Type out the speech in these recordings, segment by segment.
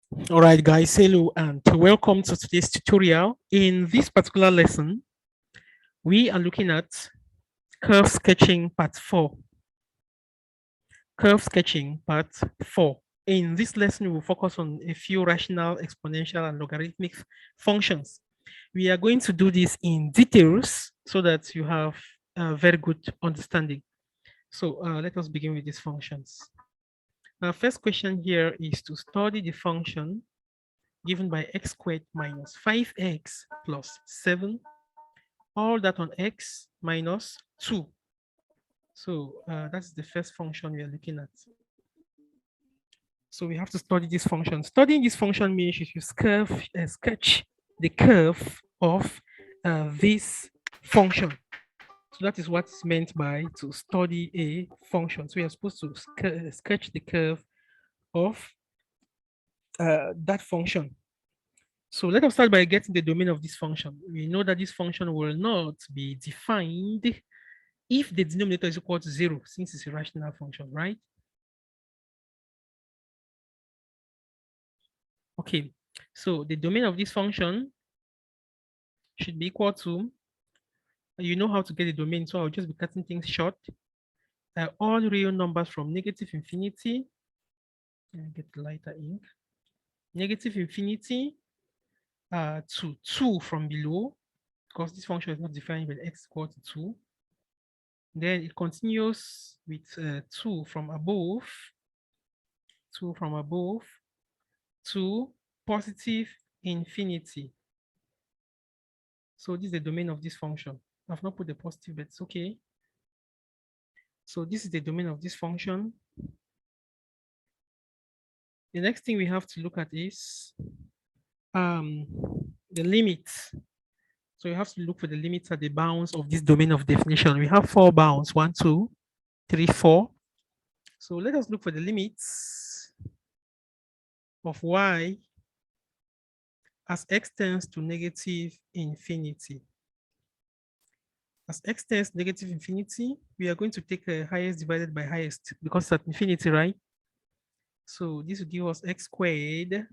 All right, guys, hello and welcome to today's tutorial. In this particular lesson, we are looking at curve sketching part 4. Curve sketching part 4. In this lesson, we will focus on a few rational, exponential, and logarithmic functions. We are going to do this in details so that you have a very good understanding. So let us begin with these functions. Our first question here is to study the function given by x squared minus 5x plus 7, all that on x minus 2. So that's the first function we are looking at. So we have to study this function. Studying this function means you should sketch the curve of this function. So that is what is meant by to study a function. So we are supposed to sketch the curve of that function. So let us start by getting the domain of this function. We know that this function will not be defined if the denominator is equal to 0, since it's a rational function, right? Okay, so the domain of this function should be equal to, you know how to get the domain, so I'll just be cutting things short. All real numbers from negative infinity, get lighter ink, negative infinity to 2 from below, because this function is not defined with x equal to 2. Then it continues with 2 from above, 2 from above to positive infinity. So this is the domain of this function. I've not put the positive, but it's okay. So this is the domain of this function. The next thing we have to look at is the limits. So you have to look for the limits at the bounds of this domain of definition. We have 4 bounds, 1, 2, 3, 4. So let us look for the limits of y as x tends to negative infinity. As x tends to negative infinity, we are going to take highest divided by highest because it's at infinity, right? So this will give us x squared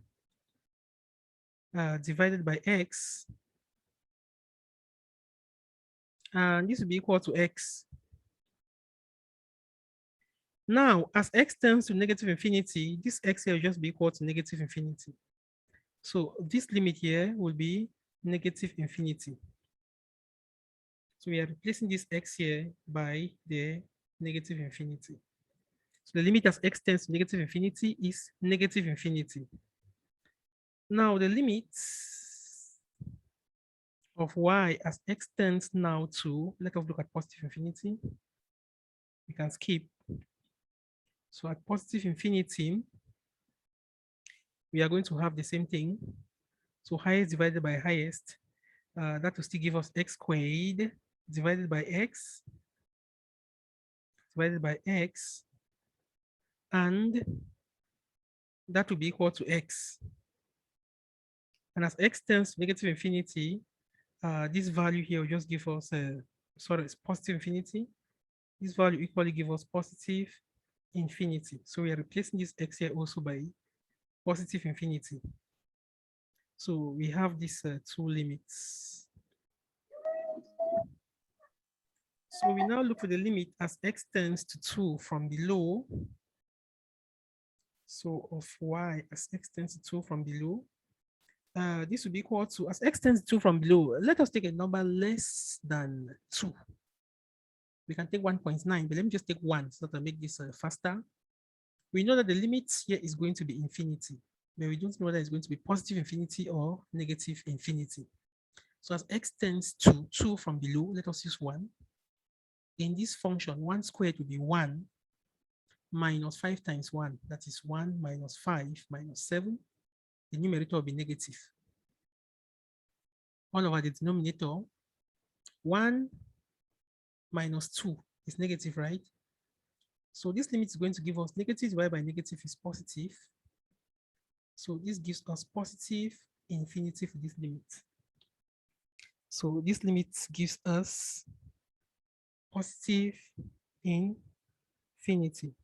divided by x. And this will be equal to x. Now, as x tends to negative infinity, this x here will just be equal to negative infinity. So this limit here will be negative infinity. So we are replacing this x here by the negative infinity. So the limit as x tends to negative infinity is negative infinity. Now the limits of y as x tends now to, let us look at positive infinity. We can skip. So at positive infinity, we are going to have the same thing. So highest divided by highest, that will still give us x squared divided by x, and that will be equal to x. And as x tends to negative infinity, this value here will just give us, it's positive infinity. This value equally give us positive infinity. So we are replacing this x here also by positive infinity. So we have these 2 limits. So we now look for the limit as x tends to 2 from below. So of y as x tends to 2 from below. This will be equal to, as x tends to 2 from below, let us take a number less than 2. We can take 1.9, but let me just take 1 so that I make this faster. We know that the limit here is going to be infinity, but we don't know whether it's going to be positive infinity or negative infinity. So as x tends to 2 from below, let us use 1. In this function, 1 squared will be 1 minus 5 times 1. That is 1 minus 5 minus 7. The numerator will be negative. All over the denominator, 1 minus 2 is negative, right? So this limit is going to give us negative divided by negative is positive. So this gives us positive infinity for this limit. So this limit gives us positive infinity.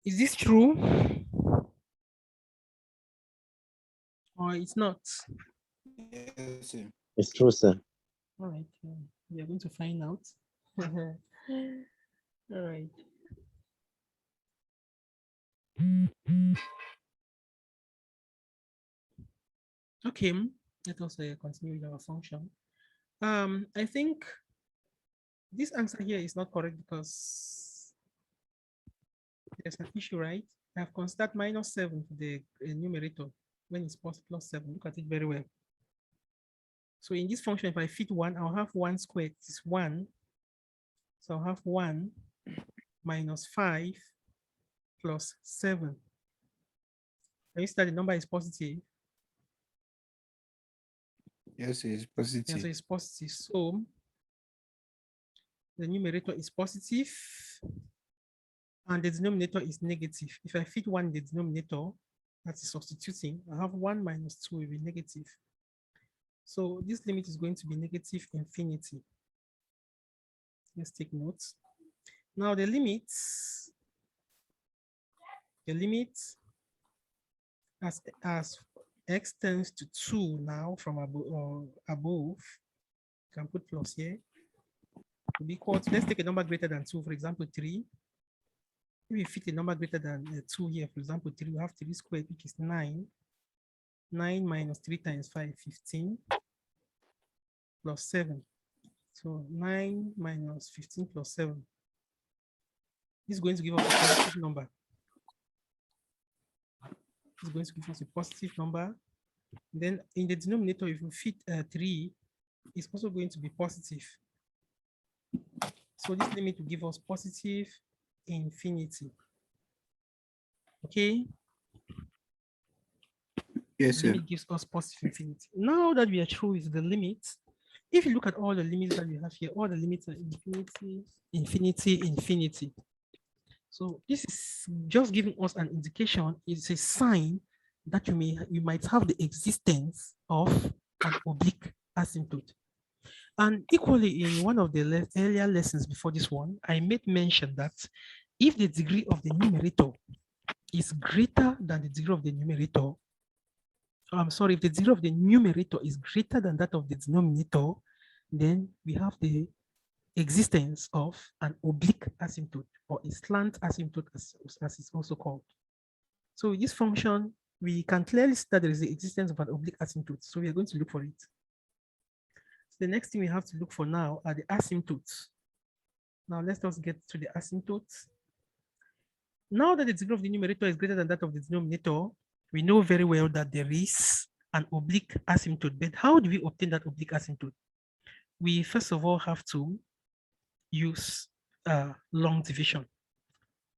Is this true? or it's not? Yes, sir. It's true, sir. All right, we are going to find out. All right. Okay, let us continue with our function. I think this answer here is not correct because there's an issue, right? I have considered -7 to the numerator when it's +7. Look at it very well. So in this function, if I fit 1, I'll have 1 squared is 1. So I'll have 1 minus 5 plus 7. Can you see that the number is positive? Yes, it's Yeah, so positive. it's positive. So the numerator is positive and the denominator is negative. If I fit 1 in the denominator, that is substituting, I have 1 minus 2 will be negative. So this limit is going to be negative infinity. Let's take notes. Now the limit as x tends to 2 now from above, you can put plus here, will be equal to, let's take a number greater than 2, for example, 3. If we fit a number greater than 2 here, for example, 3, we have 3 squared, which is 9. 9 minus 3 times 5, 15, plus 7. So 9 minus 15 plus 7. This is going to give us a positive number. It's going to give us a positive number. Then in the denominator, if you fit 3, it's also going to be positive. So this limit will give us positive infinity. Okay? Yes, The sir. limit gives us positive infinity. Now that we are through with the limits, if you look at all the limits that we have here, all the limits are infinity, infinity, infinity. So this is just giving us an indication. It's a sign that you might have the existence of an oblique asymptote. And equally, in one of the earlier lessons before this one, I made mention that if the degree of the numerator is greater than the degree of the numerator, I'm sorry, if the degree of the numerator is greater than that of the denominator, then we have the existence of an oblique asymptote or a slant asymptote as it's also called. So with this function, we can clearly see that there is the existence of an oblique asymptote. So we are going to look for it. So the next thing we have to look for now are the asymptotes. Now let's just get to the asymptotes. Now that the degree of the numerator is greater than that of the denominator, we know very well that there is an oblique asymptote. But how do we obtain that oblique asymptote? We first of all have to use long division.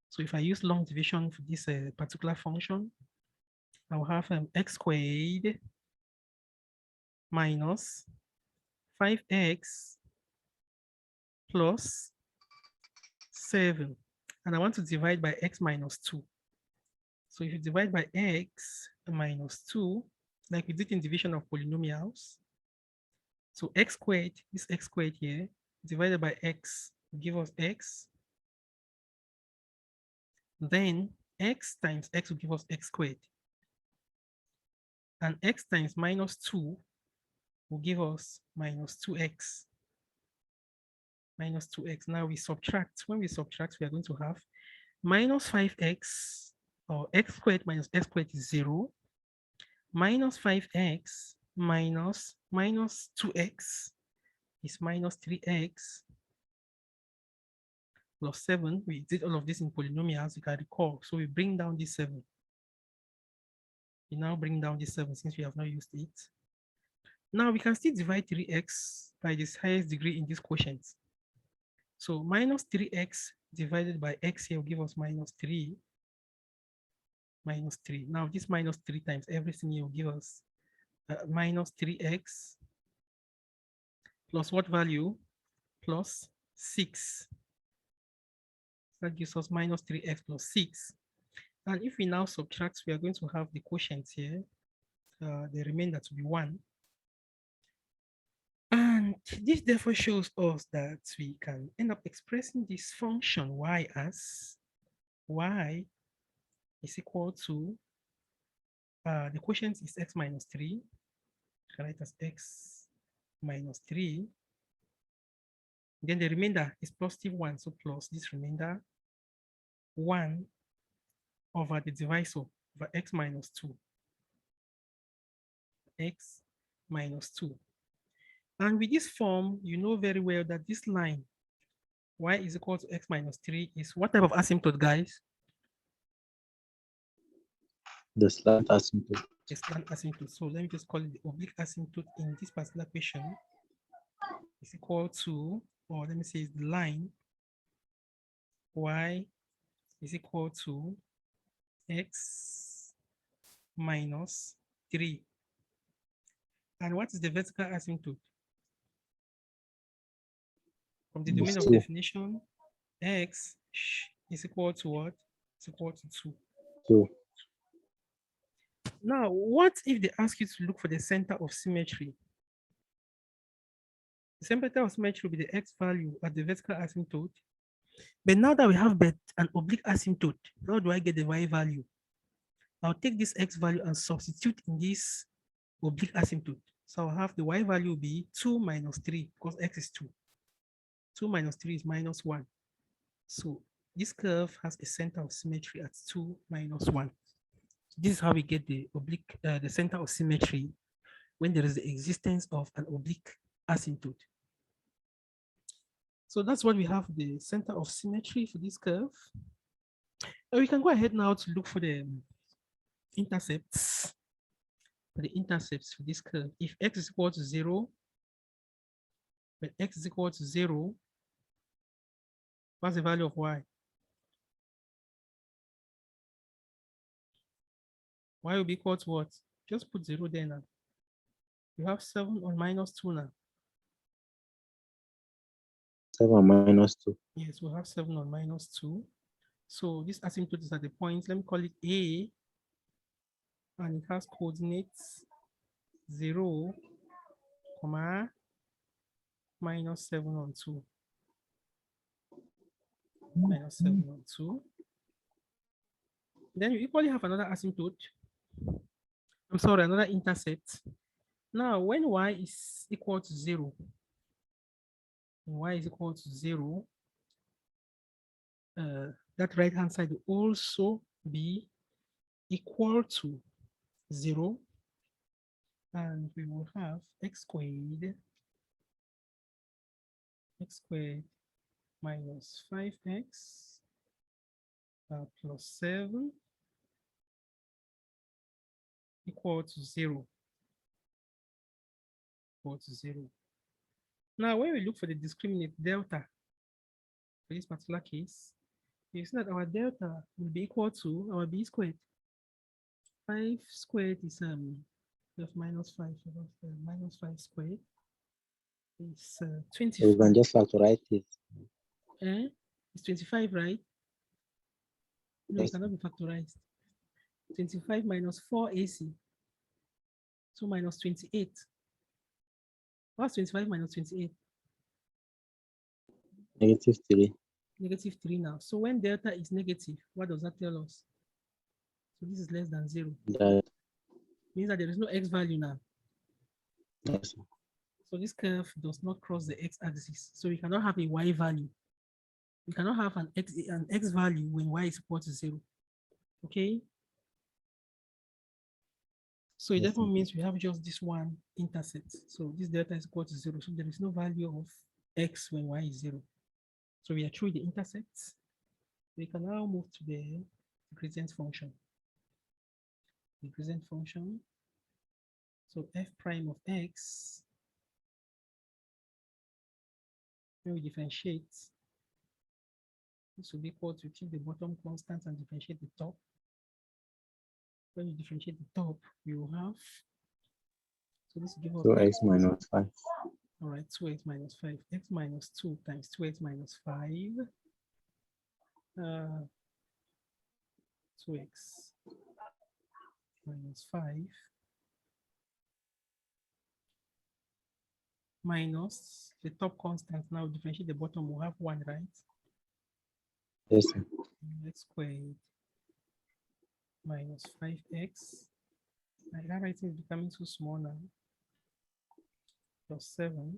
So if I use long division for this particular function, I'll have x squared minus 5x plus 7. And I want to divide by x minus 2. So if you divide by x minus 2, like we did in division of polynomials, so x squared, this x squared here, divided by x will give us x. Then x times x will give us x squared. And x times minus 2 will give us minus 2x. Minus 2x. Now we subtract. When we subtract, we are going to have minus 5x, or x squared minus x squared is 0. Minus 5x minus 2x is minus 3x plus 7. We did all of this in polynomials, you can recall. So we bring down this 7. We now bring down this 7 since we have not used it. Now we can still divide 3x by this highest degree in this quotient. So minus 3x divided by x here will give us minus 3. Minus 3. Now this minus 3 times everything here will give us minus 3x plus what value? Plus 6. That gives us minus 3x plus 6. And if we now subtract, we are going to have the quotient here, the remainder to be 1. And this therefore shows us that we can end up expressing this function y as y is equal to The quotient is x minus 3. I write as x minus 3. Then the remainder is positive 1. So plus this remainder 1 over the divisor over x minus 2. X minus 2. And with this form, you know very well that this line, y is equal to x minus 3, is what type of asymptote, guys? The slant asymptote. A slant asymptote. So let me just call it the oblique asymptote in this particular question is equal to, or let me say it's the line y is equal to x minus 3. And what is the vertical asymptote? From the domain of definition, x is equal to what? It's equal to 2. 2. Now, what if they ask you to look for the center of symmetry? The center of symmetry will be the x value at the vertical asymptote. But now that we have an oblique asymptote, how do I get the y value? I'll take this x value and substitute in this oblique asymptote. So I'll have the y value will be 2 minus 3 because x is 2. 2 minus 3 is minus 1. So this curve has a center of symmetry at 2 minus 1. This is how we get the oblique, the center of symmetry when there is the existence of an oblique asymptote. So that's what we have, the center of symmetry for this curve. And we can go ahead now to look for the intercepts. For the intercepts for this curve. If x is equal to 0, when x is equal to 0, what's the value of y? Y will be equal to what? Just put 0 there now. You have 7 on minus 2 now. 7 minus 2. Yes, we'll have 7 on minus 2. So this asymptote is at the point, let me call it A, and it has coordinates 0, comma, minus 7 on 2. Minus 7 on 2. Then you equally have another asymptote. I'm sorry, another intercept. Now, when y is equal to 0, y is equal to 0, that right-hand side will also be equal to 0. And we will have x squared minus 5x plus 7 equal to 0. Equal to 0. Now, when we look for the discriminant delta for this particular case, you see that our delta will be equal to our b squared. 5 squared is minus 5, minus 5 squared is 25. We can just factorize it. It's 25, right? No, Yes. it cannot be factorized. 25 minus 4 AC. So minus 28. What's 25 minus 28? Negative 3. Negative 3 now. So when delta is negative, what does that tell us? So this is less than 0. That, Means that there is no x value now. yes. So this curve does not cross the x-axis. So we cannot have a y value. We cannot have an x value when y is equal to 0. Okay? So it Yes, therefore means we have just this one intercept. So this delta is equal to 0. So there is no value of x when y is 0. So we are through the intercepts. We can now move to the gradient function. The gradient function. So f prime of x, when we differentiate, this will be equal to keep the bottom constant and differentiate the top. When you differentiate the top, you will have, so this will give us 2x minus 5. All right, 2x minus 5, x minus 2 times 2x minus 5, 2x minus 5 minus the top constant. Now differentiate the bottom, we'll have 1, right? Yes, sir. X squared minus 5x My handwriting is becoming too small now. Plus 7.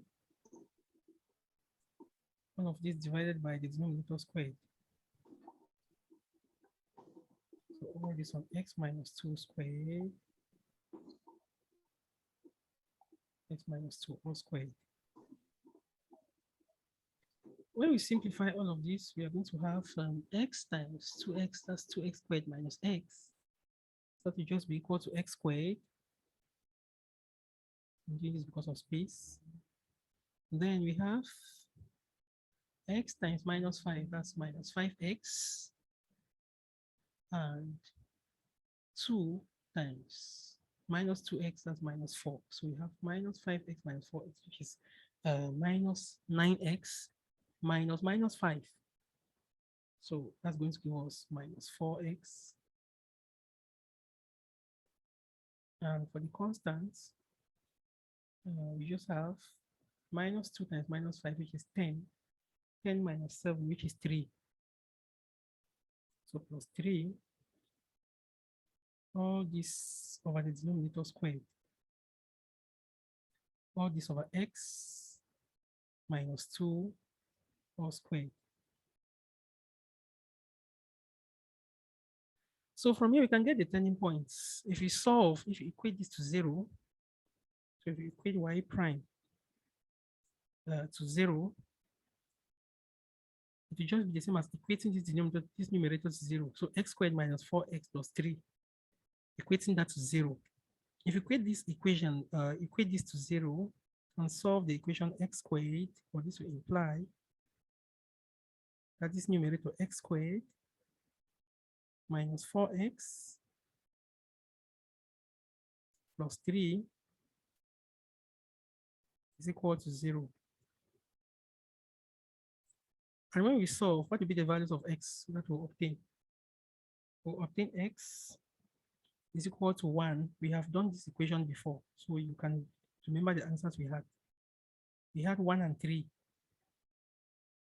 All of this divided by the denominator squared. So all this on x minus 2 squared. X minus 2 all squared. When we simplify all of this, we are going to have x times 2x, that's 2x squared minus x. That will just be equal to x squared. I'm doing this because of space. Then we have x times minus 5, that's minus 5x. And 2 times minus 2x, that's minus 4. So we have minus 5x minus 4x, which is minus 9x minus 5. So that's going to give us minus 4x. And for the constants, we just have minus 2 times minus 5, which is 10. 10 minus 7, which is 3. So plus 3. All this over the denominator squared. All this over x minus 2 all squared. So from here, we can get the turning points. If you solve, if you equate this to 0, so if you equate y prime to 0, it will just be the same as equating this numerator to 0. So x squared minus 4x plus 3, equating that to 0. If you equate this equation, equate this to 0 and solve the equation x squared, what this will imply that this numerator x squared minus 4x plus 3 is equal to 0. And when we solve, what will be the values of x that we'll obtain? We'll obtain x is equal to 1. We have done this equation before, so you can remember the answers we had. We had 1 and 3.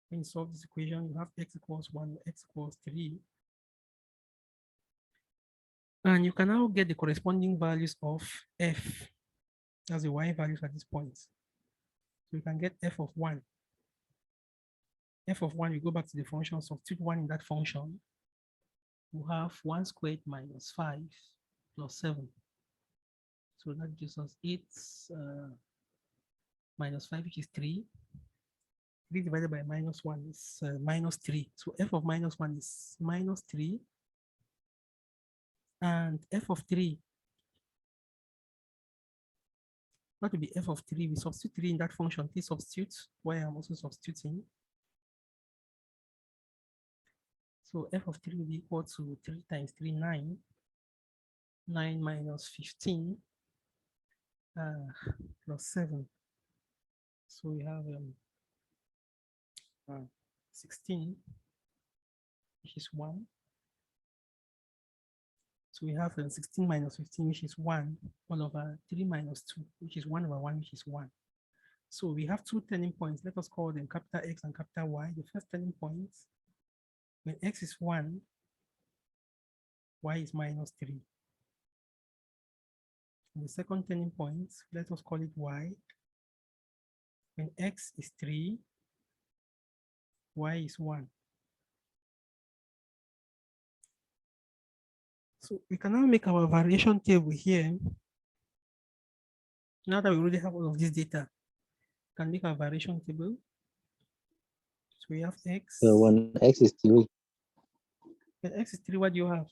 When you solve this equation, you have x equals 1, x equals 3. And you can now get the corresponding values of f. That's the y values at this point. So you can get f of 1. F of 1, we go back to the function, substitute 1 in that function. We have 1 squared minus 5 plus 7. So that gives us 8 minus 5, which is 3. 3 divided by minus 1 is minus 3. So f of minus 1 is minus 3. And f of 3, what will be f of 3? We substitute 3 in that function. Please substitute, why I'm also substituting. So f of 3 will be equal to 3 times 3, 9. 9 minus 15 plus 7. So we have 16, which is 1. So we have 16 minus 15, which is 1, all over 3 minus 2, which is 1 over 1, which is 1. So we have two turning points. Let us call them capital X and capital Y. The first turning point, when X is 1, Y is minus 3. And the second turning point, let us call it Y. When X is 3, Y is 1. So we can now make our variation table here. Now that we already have all of this data, we can make our variation table. So we have X. So when x is 3, When X is 3, what do you have?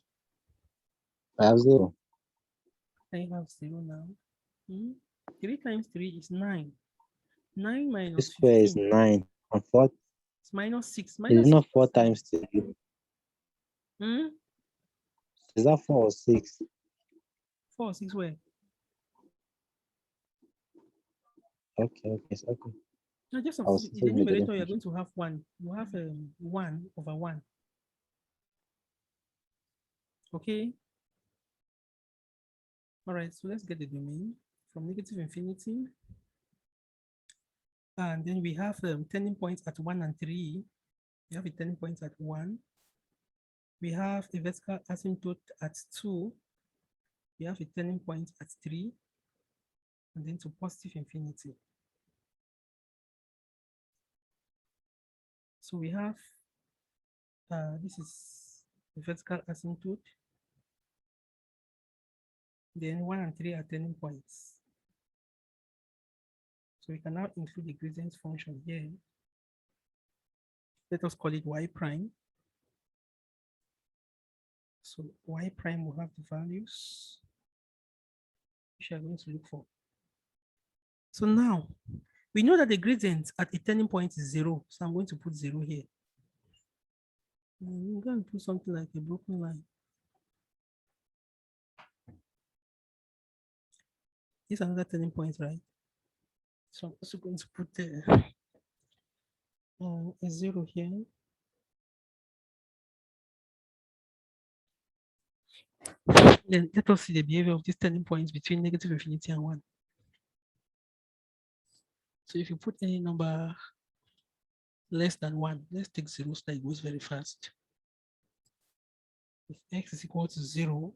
I have 0. I have 0 now. 3 times 3 is 9. 9 minus This square is 15. 9. And 4 It's minus 6. is Minus not 6. 4 times 3. Is that 4 or 6? 4 or 6 where? Okay, okay, so okay. No, just I was substitute. In the thinking the numerator, you're difference. going to have 1. You have 1 over 1. Okay. All right, so let's get the domain from negative infinity. And then we have turning points at 1 and 3. We have a turning point at 1. We have a vertical asymptote at 2. we have a turning point at 3, and then to positive infinity. So we have, this is the vertical asymptote. Then 1 and 3 are turning points. So we can now include the gradient function here. Let us call it y prime. So y prime will have the values which we are going to look for. So now we know that the gradient at a turning point is 0. So I'm going to put 0 here. I'm going to put something like a broken line. This is another turning point, right? So I'm also going to put a 0 here. Then let us see the behavior of these turning points between negative infinity and 1. So if you put any number less than 1, let's take 0 so that it goes very fast. If x is equal to 0,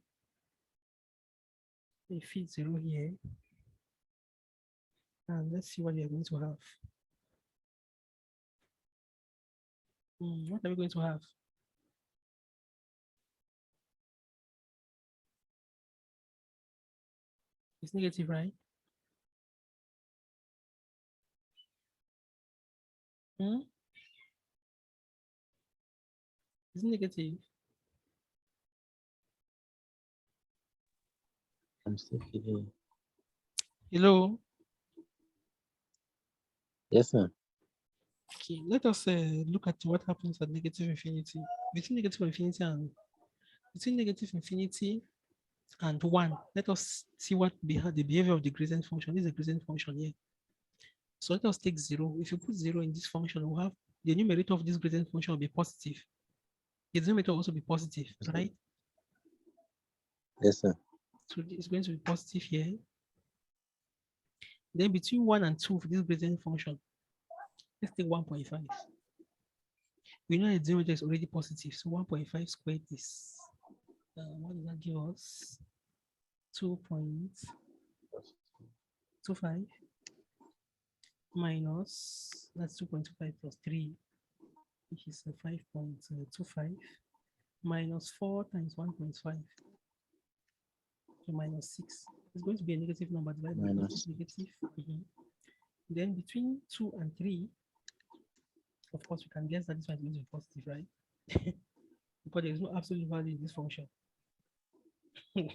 we feed 0 here. And let's see what we are going to have. What are we going to have? It's negative, right? It's negative. I'm still here. Hello. Yes, sir. Okay, let us look at what happens at negative infinity. Between negative infinity and 1, let us see what the behavior of the gradient function. This is a gradient function here. So let us take 0. If you put 0 in this function, we'll have the numerator of this gradient function will be positive. The denominator will also be positive, right? Yes, sir. So it's going to be positive here. Then between 1 and 2 for this gradient function, let's take 1.5. We know the denominator is already positive, so 1.5 squared is, what does that give us? 2.25 minus, that's 2.25 plus 3, which is 5.25, minus 4 times 1.5, so minus 6. It's going to be a negative number divided by negative. Then between 2 and 3, of course, we can guess that this one is going to be positive, right? Because there is no absolute value in this function. If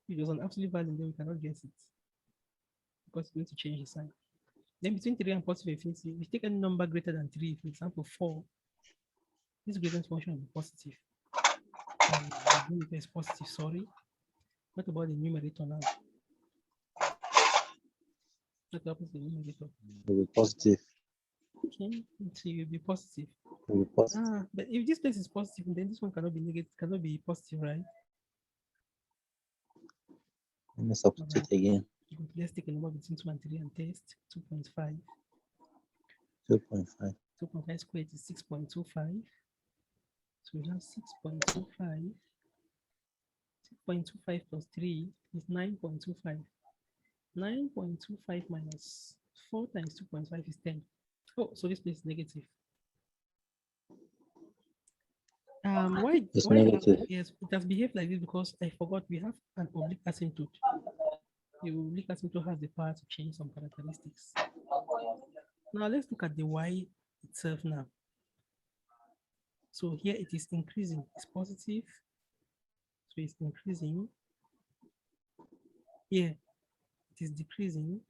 there's an absolute value, then we cannot guess it because it's going to change the sign. Then between 3 and positive infinity, we take any number greater than 3, for example, 4. This gradient function will be positive. The denominator is positive, sorry. What about the numerator now? What happens to the numerator? It will be positive. Okay, so it will be positive. It will be positive. But if this place is positive, then this one cannot be negative, cannot be positive, right? Let me substitute again. Let's take a number between 2 and 3 and test. 2.5. 2.5. 2.5 squared is 6.25. So we have 6.25. 6.25 plus 3 is 9.25. 9.25 minus 4 times 2.5 is 10. Oh, so this place is negative. Why? Negative. Yes, it has behaved like this because I forgot we have an oblique asymptote. The oblique asymptote has the power to change some characteristics. Now let's look at the y itself now. So here it is increasing. It's positive. So it's increasing. Here it is decreasing.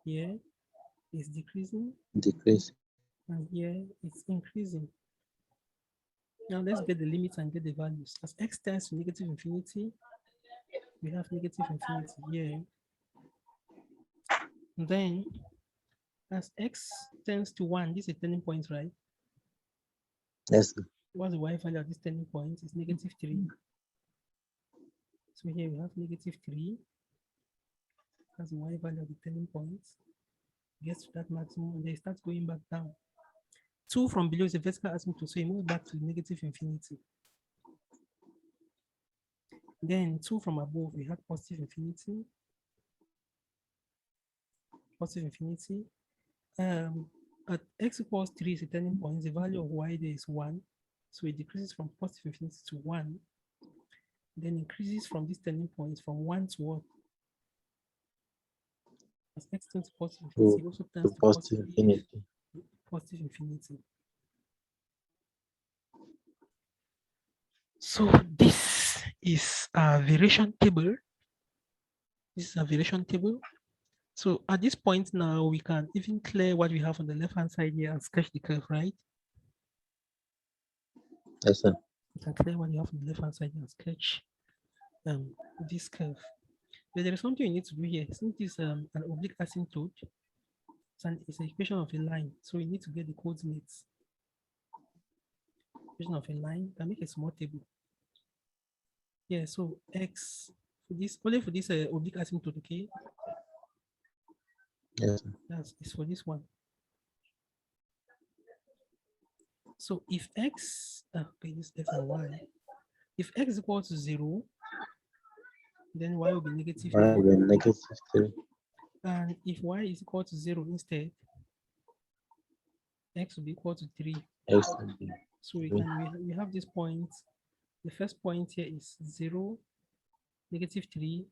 Here it's decreasing. Decrease. And here it's increasing. Now let's get the limits and get the values. As x tends to negative infinity, we have negative infinity here. And then as x tends to 1, this is a turning point, right? Yes. What's the y value of this turning point? It's negative 3. So here we have negative 3. That's the y value of the turning point. Gets to that maximum and then it starts going back down. 2 from below is a vertical asymptote, so it moves back to negative infinity. Then 2 from above, we had positive infinity. Positive infinity. At x equals 3 is a turning point. The value of y there is 1. So it decreases from positive infinity to 1. Then increases from this turning point from 1 to what? As x turns to positive infinity, it also turns to positive infinity. positive infinity. So this is a variation table. This is a variation table. So at this point now, we can even clear what we have on the left-hand side here and sketch the curve, right? Yes, sir. You can clear what you have on the left-hand side and sketch this curve. But there is something you need to do here. Since this is an oblique asymptote, it's an equation of a line. So you need to get the coordinates. Equation of a line. Can make a small table. Yeah, so x for this only for this oblique asymptote, okay? Yes, sir. It's for this one. So if x, okay, this x and y, if x is equal to 0, then y will be negative Y 3. will be negative 3. And if y is equal to 0 instead, x will be equal to 3. X will be So we 3. we have this point. The first point here is 0, negative 3.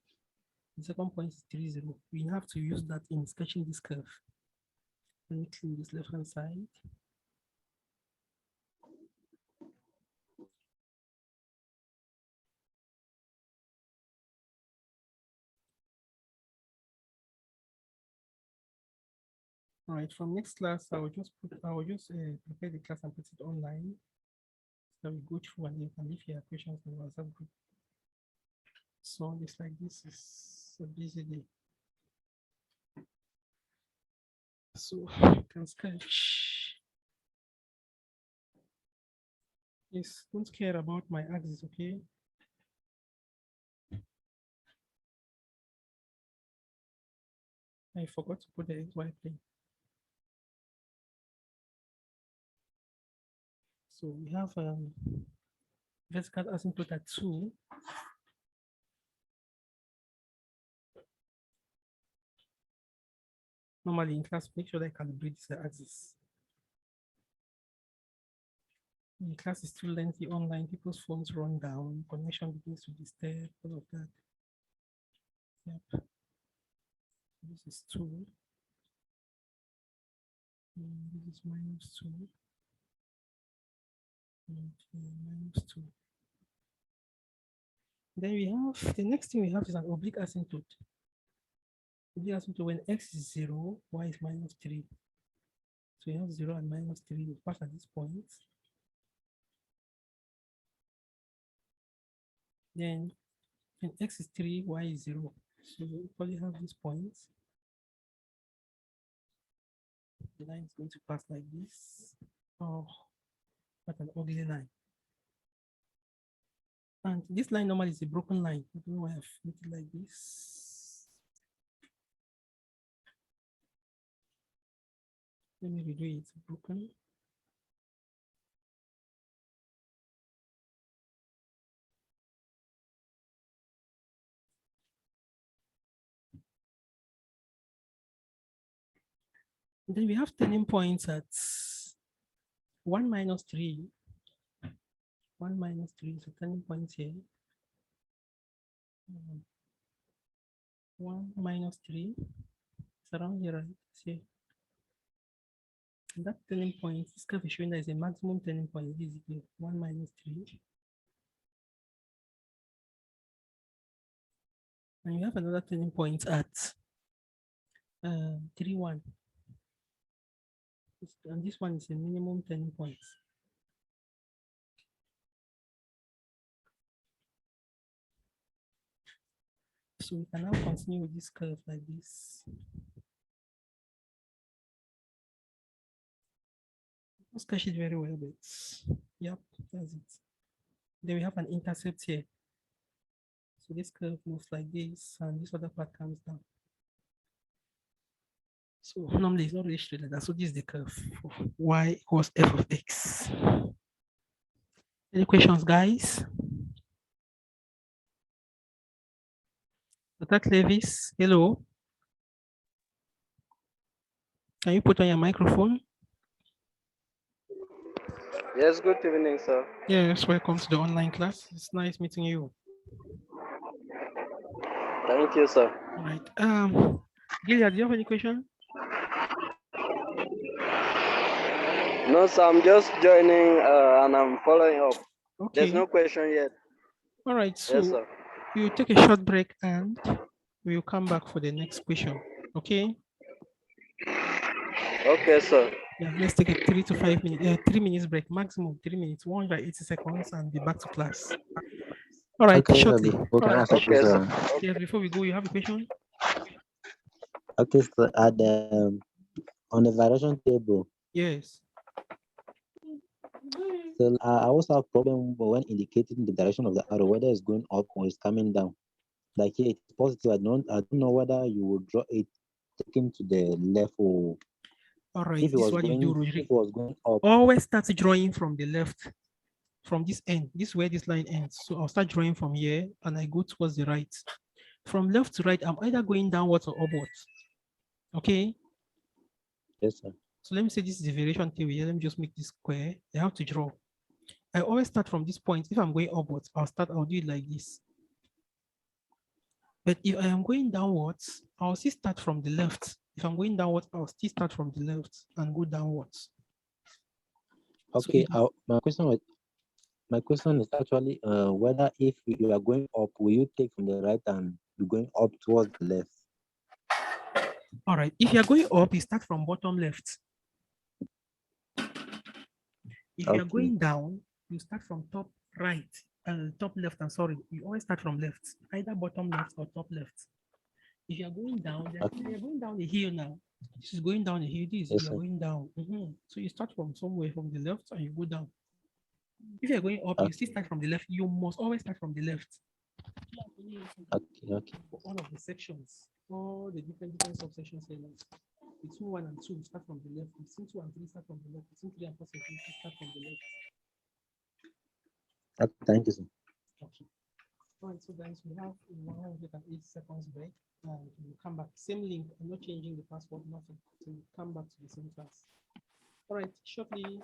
The second point is 3, 0. We have to use that in sketching this curve. Let me clean this left hand side. All right, from next class, I will just prepare the class and put it online. So we go through and you can leave your questions in the WhatsApp group. So it's like this is a busy day. So you can sketch. Yes, don't care about my axis, okay? I forgot to put the XY plane. So we have vertical asymptote at 2. Normally in class, make sure that I calibrate this axis. In class is too lengthy online, people's phones run down, connection begins to disturb, all of that. Yep. This is 2. And this is -2. And -2. Then we have the next thing we have is an oblique asymptote. Oblique asymptote when x is 0, y is -3. So you have 0 and -3, we pass at this point. Then when x is 3, y is 0. So we probably have this point. The line is going to pass like this. Oh, what an ugly line. And this line normally is a broken line. I don't know why I've made it like this. Let me redo it. It's broken. And then we have turning points at 1 minus 3. 1 minus 3 is a turning point here. 1 minus 3. It's around here, right? See. And that turning point, this curve is showing that is a maximum turning point. This is 1 minus 3. And you have another turning point at 3, 1. And this one is a minimum turning point. So we can now continue with this curve like this. Don't sketch it very well, but yep, that's it. Then we have an intercept here. So this curve moves like this, and this other part comes down. So normally it's not really straight like that. So this is the curve for y equals f of x. Any questions, guys? Dr. Clevis, hello. Can you put on your microphone? Yes, good evening, sir. Yes, welcome to the online class. It's nice meeting you. Thank you, sir. All right. Gilead, do you have any question? No, sir, I'm just joining and I'm following up. There's Okay. no question yet. All right. Yes, So sir. we'll take a short break and we'll come back for the next question. Okay. Okay, sir. Yeah, let's take a 3 to 5 minutes, 3 minutes break, maximum 3 minutes, 180 seconds, and be back to class. All right, Okay, shortly. we All can right. ask a Okay, sir. question. Yes, before we go, you have a question? Okay, so at on the variation table, Yes. so I also have problem when indicating the direction of the arrow, whether it's going up or it's coming down. Like here, it's positive. I don't know whether you would draw it taken to the left or All right. if it This is was what you do, going if Rodrigo. it was going up. Always start drawing from the left, from this end. This is where this line ends. So I'll start drawing from here and I go towards the right. From left to right, I'm either going downwards or upwards. Okay. Yes, sir. So let me say this is the variation table here. Let me just make this square. I have to draw. I always start from this point. If I'm going upwards, I'll do it like this. But if I am going downwards, I'll still start from the left. If I'm going downwards, I'll still start from the left and go downwards. Okay, So my question is actually whether if you are going up, will you take from the right and be going up towards the left? all right, if you're going up, you start from bottom left. If you're Okay. going down, you start from top right and top left. I'm sorry, you always start from left, either bottom left or top left. If you're going down, you're going down the hill now. This is going down the hill. This Yes, you're sir. going down. So you start from somewhere from the left and you go down. If you're going up, you still start from the left. You must always start from the left. Okay. For all of the sections, all the different subsections here. Between 1 and 2, start from the left. Between 2 and 3, start from the left. Between 3 and 4 sections, start from the left. Thank you, sir. Okay. All right, so guys, we have 108 seconds break and we'll come back. Same link, I'm not changing the password, nothing. So we'll come back to the same class. All right, shortly.